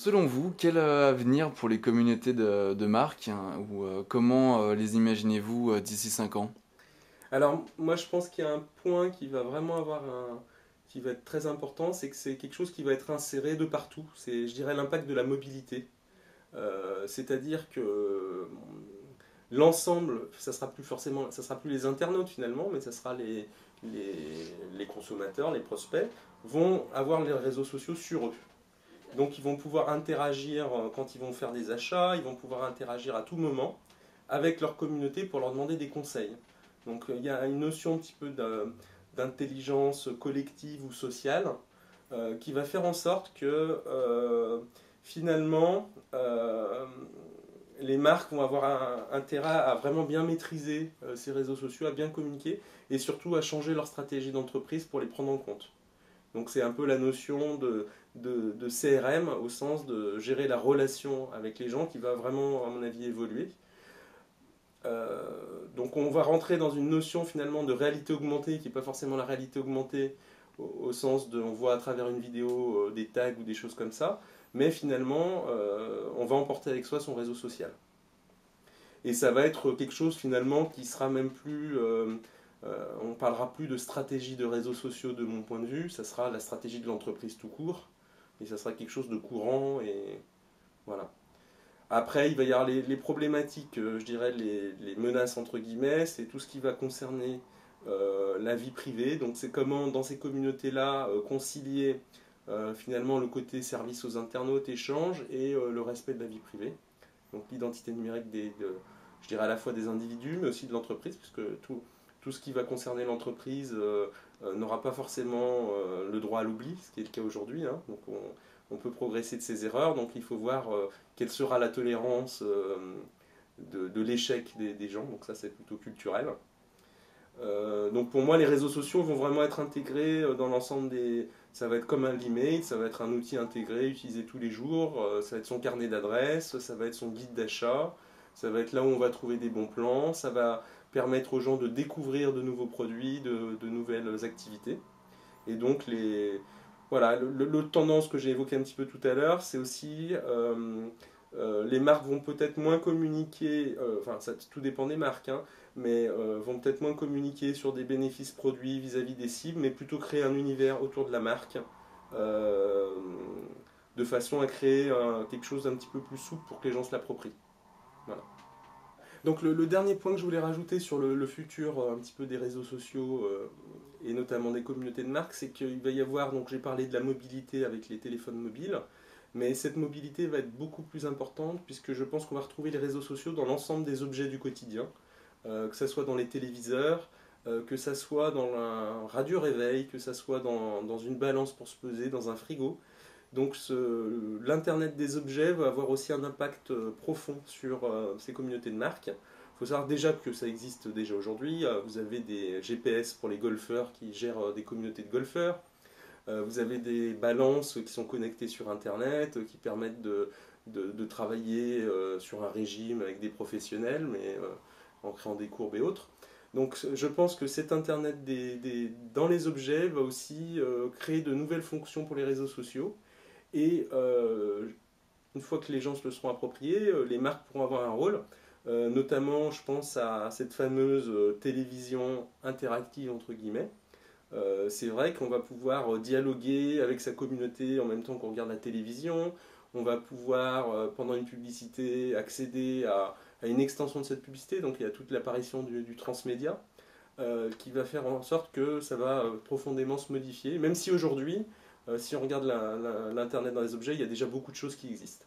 Selon vous, quel avenir pour les communautés de marques, hein, ou comment les imaginez-vous d'ici 5 ans? Alors, moi, je pense qu'il y a un point qui va vraiment qui va être très important, c'est que c'est quelque chose qui va être inséré de partout. C'est, je dirais, l'impact de la mobilité. C'est-à-dire que l'ensemble, ça sera plus forcément, ça sera plus les internautes finalement, mais ça sera les consommateurs, les prospects, vont avoir les réseaux sociaux sur eux. Donc, ils vont pouvoir interagir quand ils vont faire des achats, ils vont pouvoir interagir à tout moment avec leur communauté pour leur demander des conseils. Donc il y a une notion un petit peu d'intelligence collective ou sociale qui va faire en sorte que finalement les marques vont avoir un intérêt à vraiment bien maîtriser ces réseaux sociaux, à bien communiquer et surtout à changer leur stratégie d'entreprise pour les prendre en compte. Donc c'est un peu la notion de CRM au sens de gérer la relation avec les gens qui va vraiment, à mon avis, évoluer. Donc on va rentrer dans une notion finalement de réalité augmentée qui n'est pas forcément la réalité augmentée au sens de on voit à travers une vidéo des tags ou des choses comme ça, mais finalement on va emporter avec soi son réseau social. Et ça va être quelque chose finalement qui sera même plus... on parlera plus de stratégie de réseaux sociaux de mon point de vue, ça sera la stratégie de l'entreprise tout court, et ça sera quelque chose de courant, et voilà. Après, il va y avoir les problématiques, je dirais les menaces entre guillemets, c'est tout ce qui va concerner la vie privée. Donc c'est comment dans ces communautés-là concilier finalement le côté service aux internautes, échange et le respect de la vie privée. Donc l'identité numérique je dirais à la fois des individus mais aussi de l'entreprise, puisque tout ce qui va concerner l'entreprise n'aura pas forcément le droit à l'oubli, ce qui est le cas aujourd'hui, hein. Donc on peut progresser de ses erreurs, donc il faut voir quelle sera la tolérance de l'échec des gens, donc ça c'est plutôt culturel. Donc pour moi les réseaux sociaux vont vraiment être intégrés dans l'ensemble des... Ça va être comme un email, ça va être un outil intégré, utilisé tous les jours, ça va être son carnet d'adresses, ça va être son guide d'achat, ça va être là où on va trouver des bons plans, ça va permettre aux gens de découvrir de nouveaux produits, de nouvelles activités. Et donc voilà, l'autre tendance que j'ai évoquée un petit peu tout à l'heure, c'est aussi les marques vont peut-être moins communiquer, enfin ça tout dépend des marques, hein, mais vont peut-être moins communiquer sur des bénéfices produits vis-à-vis des cibles, mais plutôt créer un univers autour de la marque, euh, de façon à créer quelque chose d'un petit peu plus souple pour que les gens se l'approprient. Voilà. Donc le dernier point que je voulais rajouter sur le futur un petit peu des réseaux sociaux et notamment des communautés de marques, c'est qu'il va y avoir, donc j'ai parlé de la mobilité avec les téléphones mobiles, mais cette mobilité va être beaucoup plus importante puisque je pense qu'on va retrouver les réseaux sociaux dans l'ensemble des objets du quotidien, que ce soit dans les téléviseurs, que ça soit dans un radio réveil, que ça soit dans une balance pour se peser, dans un frigo. Donc l'Internet des objets va avoir aussi un impact profond sur ces communautés de marques. Il faut savoir déjà que ça existe déjà aujourd'hui. Vous avez des GPS pour les golfeurs qui gèrent des communautés de golfeurs. Vous avez des balances qui sont connectées sur Internet, qui permettent de travailler sur un régime avec des professionnels, mais en créant des courbes et autres. Donc je pense que cet Internet dans les objets va aussi créer de nouvelles fonctions pour les réseaux sociaux. Et une fois que les gens se le seront appropriés, les marques pourront avoir un rôle. Notamment, je pense à cette fameuse télévision interactive, entre guillemets. C'est vrai qu'on va pouvoir dialoguer avec sa communauté en même temps qu'on regarde la télévision. On va pouvoir, pendant une publicité, accéder à une extension de cette publicité. Donc il y a toute l'apparition du transmédia qui va faire en sorte que ça va profondément se modifier. Même si aujourd'hui, si on regarde l'Internet dans les objets, il y a déjà beaucoup de choses qui existent.